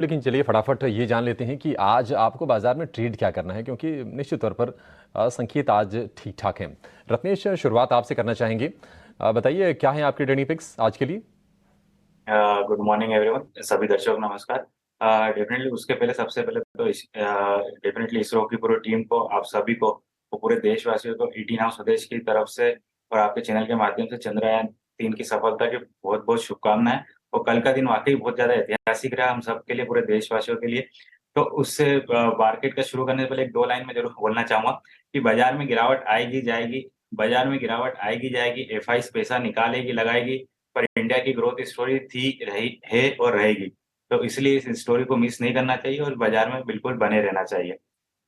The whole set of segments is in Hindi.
लेकिन चलिए फटाफट ये जान लेते हैं कि आज आपको बाजार में ट्रेड क्या करना है, क्योंकि निश्चित तौर पर संकेत आज ठीक ठाक हैं। रत्नेश, शुरुआत आपसे करना चाहेंगे। बताइए क्या है आपके ट्रेडिंग पिक्स आज के लिए। गुड मॉर्निंग एवरीवन, सभी दर्शकों को नमस्कार। डेफिनेटली उसके पहले सबसे पहले तो डेफिनेटली इसरो की पूरी टीम को, आप सभी को, वो पूरे देशवासियों को 18 हाउस स्वदेश की तरफ से और आपके चैनल के माध्यम से चंद्रयान 3 की सफलता की बहुत बहुत शुभकामनाएं। और कल का दिन वाकई बहुत ज्यादा ऐतिहासिक रहा हम सबके लिए, पूरे देशवासियों के लिए। तो उससे मार्केट का शुरू करने से पहले एक दो लाइन में जरूर बोलना चाहूंगा कि बाजार में गिरावट आएगी जाएगी, बाजार में गिरावट आएगी जाएगी, एफआईज पैसा निकालेगी लगाएगी, पर इंडिया की ग्रोथ स्टोरी थी, रही है और रहेगी। तो इसलिए इस स्टोरी को मिस नहीं करना चाहिए और बाजार में बिल्कुल बने रहना चाहिए।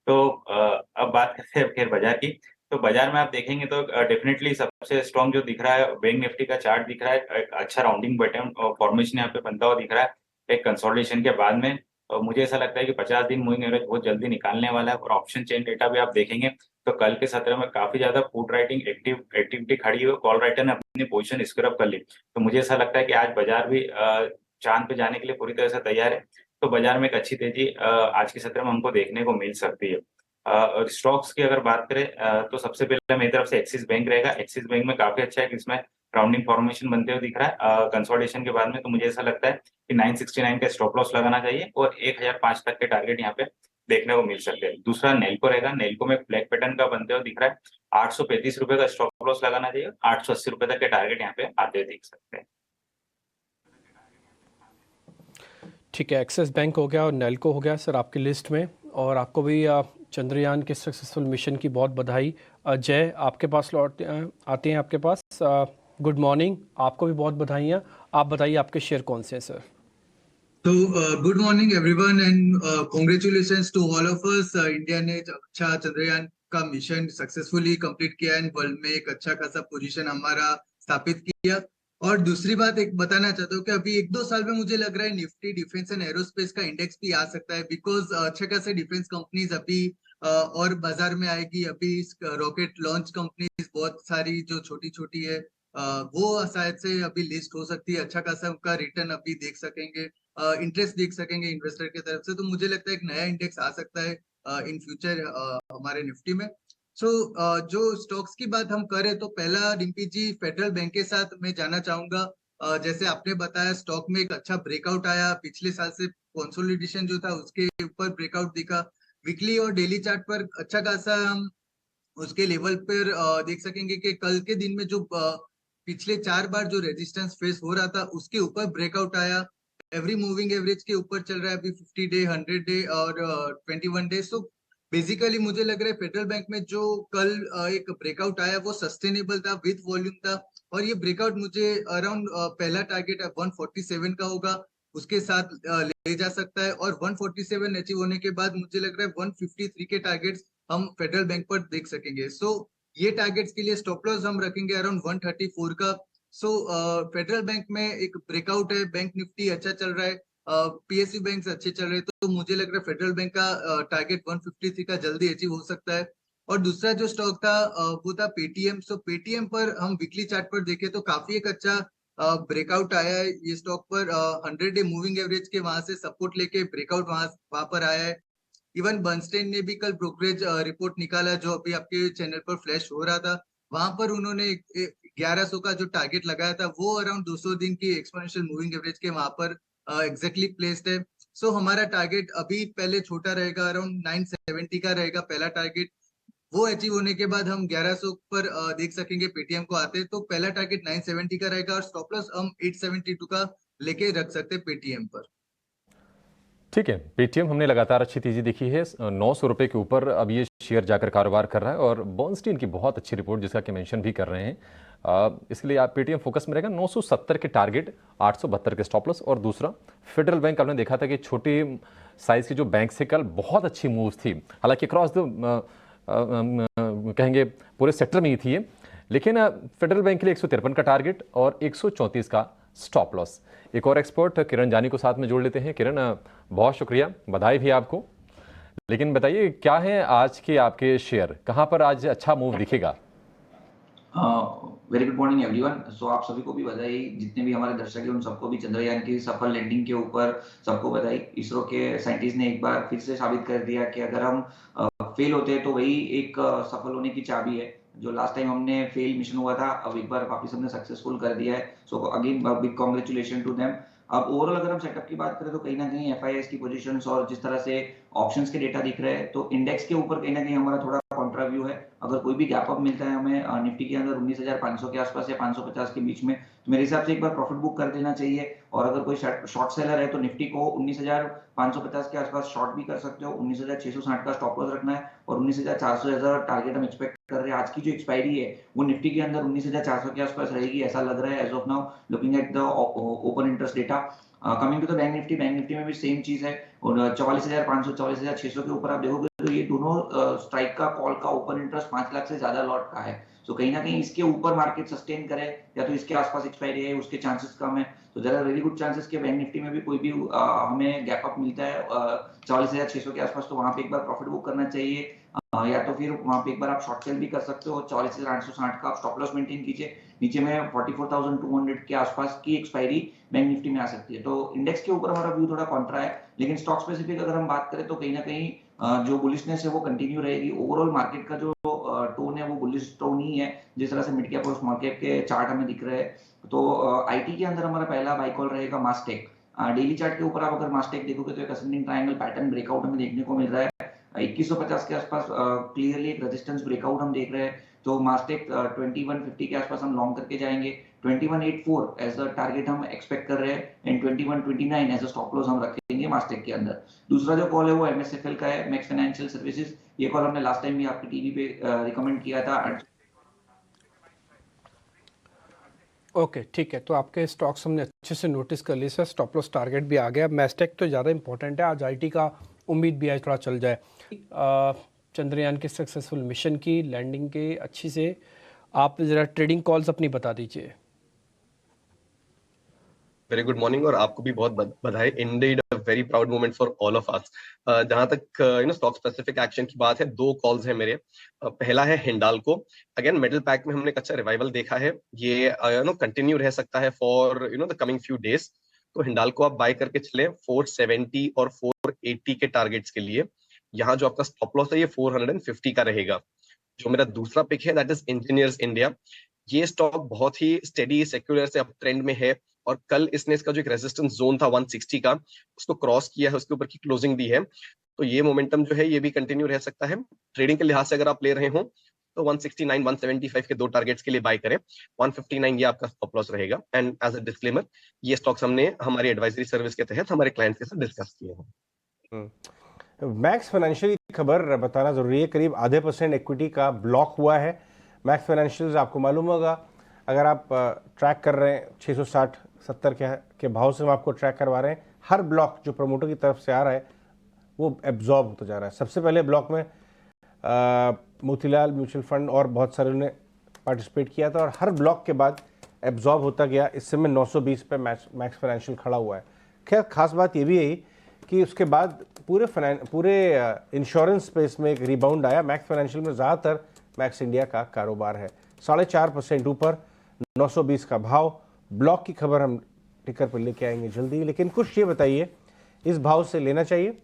तो अब बात करते हैं खैर बाजार की। तो बाजार में आप देखेंगे तो डेफिनेटली सबसे स्ट्रॉन्ग जो दिख रहा है, बैंक निफ्टी का चार्ट दिख रहा है, एक अच्छा राउंडिंग बटन और फॉर्मेशन यहाँ पे बनता हुआ दिख रहा है एक कंसोलिडेशन के बाद में। और मुझे ऐसा लगता है कि 50 दिन मूविंग एवरेज बहुत जल्दी निकालने वाला है। और ऑप्शन चेन डेटा भी आप देखेंगे तो कल के सत्र में काफी ज्यादा पुट राइटिंग एक्टिविटी खड़ी हुई, कॉल राइटर ने अपनी पोजीशन स्क्रब कर ली। तो मुझे ऐसा लगता है कि आज बाजार भी चांद पे जाने के लिए पूरी तरह से तैयार है। तो बाजार में एक अच्छी तेजी आज के सत्र में हमको देखने को मिल सकती है। और स्टॉक्स की अगर बात करें तो सबसे पहले मेरी तरफ से एक्सिस बैंक रहेगा। एक्सिस बैंक में काफी अच्छा है कि इसमें राउंडिंग फॉर्मेशन बनते हुए दिख रहा है कंसोलिडेशन के बाद में। तो मुझे ऐसा लगता है कि 969 का स्टॉप लॉस लगाना चाहिए और 1005 तक के टारगेट यहाँ पे देखने को मिल सकते हैं। दूसरा नेल्को रहेगा। नेल्को में ब्लैक पैटर्न का बनते हुए दिख रहा है, 835 रुपए का स्टॉप लॉस लगाना चाहिए, 880 रुपए तक के टारगेट यहाँ पे आते हुए दिख सकते हैं। ठीक है, एक्सिस बैंक हो गया और नेल्को हो गया सर आपकी लिस्ट में। और आपको भी चंद्रयान के सक्सेसफुल मिशन की बहुत बधाई। जय, आपके पास लौट आते हैं आपके पास। गुड मॉर्निंग, आपको भी बहुत बधाइयाँ। आप बताइए आपके शेयर कौन से हैं सर। तो good morning everyone and congratulations to all of us. India ने अच्छा चंद्रयान का मिशन सक्सेसफुली कंप्लीट किया एंड वर्ल्ड में एक अच्छा खासा पोजीशन हमारा स्थापित किया। और दूसरी बात एक बताना चाहता हूँ कि अभी एक दो साल में मुझे लग रहा है निफ्टी डिफेंस एंड एरोस्पेस का इंडेक्स भी आ सकता है, बिकॉज अच्छे खासे डिफेंस कंपनीज अभी और बाजार में आएगी। अभी रॉकेट लॉन्च कंपनीज बहुत सारी जो छोटी छोटी है वो शायद से अभी लिस्ट हो सकती है। अच्छा खासा उनका रिटर्न अभी देख सकेंगे, इंटरेस्ट देख सकेंगे इन्वेस्टर की तरफ से। तो मुझे लगता है एक नया इंडेक्स आ सकता है इन फ्यूचर हमारे निफ्टी में। सो जो स्टॉक्स की बात हम करें तो पहला डिम्पी जी फेडरल बैंक के साथ मैं जाना चाहूंगा। जैसे आपने बताया स्टॉक में एक अच्छा ब्रेकआउट आया, पिछले साल से कंसोलिडेशन जो था उसके ऊपर ब्रेकआउट दिखा। वीकली और डेली चार्ट पर अच्छा खासा हम उसके लेवल पर देख सकेंगे कि कल के दिन में जो पिछले 4 बार जो रेजिस्टेंस फेस हो रहा था उसके ऊपर ब्रेकआउट आया। एवरी मूविंग एवरेज के ऊपर चल रहा है अभी 50 डे, 100 डे और 21 डे। सो बेसिकली मुझे लग रहा है फेडरल बैंक में जो कल एक ब्रेकआउट आया वो सस्टेनेबल था, विथ वॉल्यूम था। और ये ब्रेकआउट मुझे अराउंड पहला टारगेट 147 का होगा, उसके साथ ले जा सकता है। और 147 अचीव होने के बाद मुझे लग रहा है 153 के टारगेट्स हम फेडरल बैंक पर देख सकेंगे। सो ये टारगेट्स के लिए स्टॉप लॉस हम रखेंगे अराउंड 134 का। सो फेडरल बैंक में एक ब्रेकआउट है, बैंक निफ्टी अच्छा चल रहा है, पीएसयू बैंक अच्छे चल रहे हैं। तो मुझे लग रहा है फेडरल बैंक का टारगेट 153 का जल्दी अचीव हो सकता है। और दूसरा जो स्टॉक था वो था पेटीएम। सो पेटीएम पर हम वीकली चार्ट पर देखें तो काफी एक अच्छा ब्रेकआउट आया है ये स्टॉक पर। 100 डे मूविंग एवरेज के वहां से सपोर्ट लेके ब्रेकआउट वहां पर आया है। इवन बर्नस्टेन ने भी कल ब्रोकरेज रिपोर्ट निकाला जो अभी आपके चैनल पर फ्लैश हो रहा था। वहां पर उन्होंने 1100 का जो टारगेट लगाया था वो अराउंड 200 दिन की एक्सपोनेंशियल मूविंग एवरेज के वहां पर एग्जैक्टली प्लेस्ड है। सो हमारा टारगेट अभी पहले छोटा रहेगा, अराउंड 970 का रहेगा पहला टारगेट। वो अचीव होने के बाद हम 1100 पर देख सकेंगे पेटीएम को आते। तो पहला टारगेट 970 का रहेगा और स्टॉप लॉस हम 872 का लेके रख सकते पेटीएम पर। ठीक है, पेटीएम हमने लगातार अच्छी तेजी देखी है, 900 रुपये के ऊपर अब ये शेयर जाकर कारोबार कर रहा है। और बर्नस्टीन की बहुत अच्छी रिपोर्ट जिसका कि मेंशन भी कर रहे हैं, इसलिए आप पेटीएम फोकस में रहेगा। 970 के टारगेट, 872 के स्टॉप लॉस। और दूसरा फेडरल बैंक, आपने देखा था कि छोटे साइज के जो बैंक से कल बहुत अच्छी मूव्स थी, हालांकि क्रॉस द कहेंगे पूरे सेक्टर में ही थी ये, लेकिन फेडरल बैंक के लिए 153 का टारगेट और 134 का स्टॉप लॉस। एक और एक्सपर्ट किरण जानी को साथ में जोड़ लेते हैं। किरण, बहुत शुक्रिया, बधाई भी आपको। लेकिन बताइए क्या है आज के आपके शेयर, कहां पर आज अच्छा मूव दिखेगा? Very good morning everyone. So आप सभी को भी बधाई, जितने भी हमारे दर्शक हैं उन सबको भी चंद्रयान की सफल लैंडिंग के ऊपर सबको बधाई। इसरो के साइंटिस्ट ने एक बार फिर से साबित कर दिया कि अगर हम फेल होते हैं तो वही एक सफल होने की चाबी है। जो लास्ट टाइम हमने फेल मिशन हुआ था, अब एक बार वापिस हमने सक्सेसफुल कर दिया है। So again big congratulation to them. अब ओवरऑल अगर हम सेटअप की बात करें तो कहीं ना कहीं एफआईएस की पोजीशंस और जिस तरह से ऑप्शंस के डेटा दिख रहे हैं, तो इंडेक्स के ऊपर कहीं ना कहीं हमारा थोड़ा कॉन्ट्रा व्यू है। अगर कोई भी गैप अप मिलता है हमें निफ्टी के अंदर 19,500 के आसपास या 550 के बीच में, तो मेरे हिसाब से एक बार प्रॉफिट बुक कर देना चाहिए। और अगर कोई शॉर्ट सेलर है तो निफ्टी को 19,550 के आसपास शॉर्ट भी कर सकते हो। 19,660 का स्टॉप लॉस रखना है और 19,400 टारगेट हम एक्सपेक्ट कर रहे हैं। आज की जो एक्सपायरी है वो निफ्टी के अंदर 19,400 के आसपास रहेगी, ऐसा लग रहा है as of now, looking at the open interest data. Coming to the bank Nifty में भी सेम चीज है। और 44,500 44,600 के ऊपर आप देखोगे तो ये दोनों स्ट्राइक का कॉल का ओपन इंटरेस्ट 5 लाख से ज्यादा लॉट का है। तो कहीं ना कहीं इसके ऊपर मार्केट सस्टेन करे या तो इसके आसपास एक्सपायरी है, उसके चांसेस कम है। तो there are very good chances कि बैंक निफ्टी में भी कोई भी हमें गैप अप मिलता है 44,600 के आसपास, तो वहां पे एक बार प्रॉफिट बुक करना चाहिए। या तो फिर वहां पे एक बार आप शॉर्ट सेल भी कर सकते हो। 44,860 का आप स्टॉप लॉस मेंटेन कीजिए। नीचे में 44,200 के आसपास की एक्सपायरी बैंक निफ्टी में आ सकती है। तो इंडेक्स के ऊपर हमारा व्यू थोड़ा कॉन्ट्रा है, लेकिन स्टॉक स्पेसिफिक अगर हम बात करें तो कहीं ना कहीं जो बुलिशनेस है वो कंटिन्यू रहेगी। ओवरऑल मार्केट का जो टोन है वो बुलिश टोन ही है, जिस तरह से मिड कैप और स्मॉल कैप के चार्ट हमें दिख रहे हैं। तो आईटी के अंदर हमारा पहला बाय कॉल रहेगा मास्टेक। डेली चार्ट के ऊपर आप अगर मास्टेक देखोगे तो एक असेंडिंग ट्रायंगल पैटर्न ब्रेकआउट हमें देखने को मिल रहा है। 2150 के आसपास क्लियरली एक रेजिस्टेंस ब्रेकआउट हम देख रहे हैं। तो मास्टेक 2150 के आसपास हम लॉन्ग करके जाएंगे। 2184 एज अ टारगेट हम एक्सपेक्ट कर रहे हैं and 2129 as a stop loss हम रखेंगे मास्टेक के अंदर। दूसरा जो कॉल है वो एमएसएफएल का है, मैक्स फाइनेंशियल सर्विसेज। ये कॉल हमने लास्ट टाइम भी आपकी टीवी पे रिकमेंड किया था। ओके ठीक है, तो आपके स्टॉक्स हमने अच्छे से नोटिस कर लिए सर। स्टॉप लॉस टारगेट भी आ गया। मैस्टेक तो ज़्यादा इंपॉर्टेंट है, आज आईटी का उम्मीद भी आज थोड़ा चल जाए। चंद्रयान के सक्सेसफुल मिशन की लैंडिंग के अच्छी से आप ज़रा ट्रेडिंग कॉल्स अपनी बता दीजिए। वेरी गुड मॉर्निंग और आपको भी बहुत बधाई। Indeed a very proud moment for all of अस। जहां तक स्टॉक स्पेसिफिक एक्शन की बात है, 2 कॉल्स हैं मेरे। पहला है हिंडाल्को। अगेन मेटल पैक में हमने एक अच्छा रिवाइवल देखा है, ये कंटिन्यू रह सकता है for the coming few days. तो हिंडाल्को आप बाय करके चले 470 और 480 के टारगेट्स के लिए। यहाँ जो आपका स्टॉप लॉस है ये 450 का रहेगा। जो मेरा दूसरा पिक है दैट इज इंजीनियर्स इंडिया। ये स्टॉक बहुत ही स्टेडी सेक्युलर से अप ट्रेंड में है और कल इसने इसका जो एक रेजिस्टेंस जोन था 160 का उसको क्रॉस किया है, उसके ऊपर की क्लोजिंग दी है। तो ये मोमेंटम जो है ये भी कंटिन्यू रह सकता है। ट्रेडिंग के लिहाज से अगर आप ले रहे हो तो 169 175 के 2 टारगेट्स के लिए बाय करें। 159 ये आपका स्टॉप लॉस रहेगा। एंड एज अ डिस्क्लेमर, ये स्टॉक्स हमने हमारी एडवाइजरी सर्विस के तहत हमारे क्लाइंट्स के साथ डिस्कस किए हैं। मैक्स फाइनेंशियल की खबर बताना जरूरी है। करीब आधे % इक्विटी का ब्लॉक हुआ है मैक्स फाइनेंशियल। आपको मालूम होगा, अगर आप ट्रैक कर रहे हैं 660-70 के भाव से हम आपको ट्रैक करवा रहे हैं। हर ब्लॉक जो प्रमोटर की तरफ से आ रहा है वो एब्जॉर्ब होता जा रहा है। सबसे पहले ब्लॉक में मोतीलाल म्यूचुअल फंड और बहुत सारे ने पार्टिसिपेट किया था और हर ब्लॉक के बाद एब्जॉर्ब होता गया। इस समय 920 पे मैक्स फाइनेंशियल खड़ा हुआ है। खैर खास बात ये भी है कि उसके बाद पूरे इंश्योरेंस स्पेस में एक रिबाउंड आया। मैक्स फाइनेंशियल में ज़्यादातर मैक्स इंडिया का कारोबार है। 4.5% ऊपर, 920 का भाव। ब्लॉक की खबर हम टिकर पर लेके आएंगे जल्दी, लेकिन कुछ ये बताइए, इस भाव से लेना चाहिए?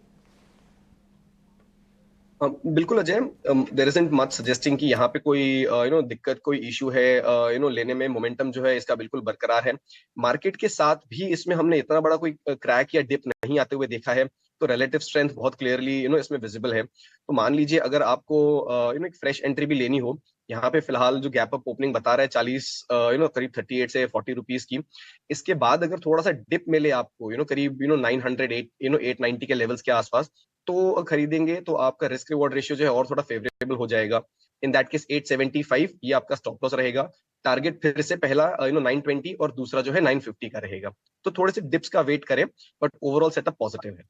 बिल्कुल Ajay, there isn't much suggesting कि यहाँ पे कोई दिक्कत, कोई इशू है। लेने में मोमेंटम जो है इसका बिल्कुल बरकरार है। मार्केट के साथ भी इसमें हमने इतना बड़ा कोई क्रैक या डिप नहीं आते हुए देखा है, तो रिलेटिव स्ट्रेंथ बहुत क्लियरली इसमें विजिबल है। तो मान लीजिए अगर आपको एक फ्रेश एंट्री भी लेनी हो, यहाँ पे फिलहाल जो गैप अप ओपनिंग बता रहा है 40 करीब 38 से 40 रुपीज की। इसके बाद अगर थोड़ा सा डिप मिले आपको करीब 890 के लेवल्स के आसपास, तो खरीदेंगे तो आपका रिस्क रिवॉर्ड रेशियो जो है और थोड़ा फेवरेबल हो जाएगा। इन दैट केस 875 ये आपका स्टॉप लॉस रहेगा। टारगेट फिर से पहला 920 और दूसरा जो है 950 का रहेगा। तो थोड़े से डिप्स का वेट करें, बट ओवरऑल सेटअप पॉजिटिव है।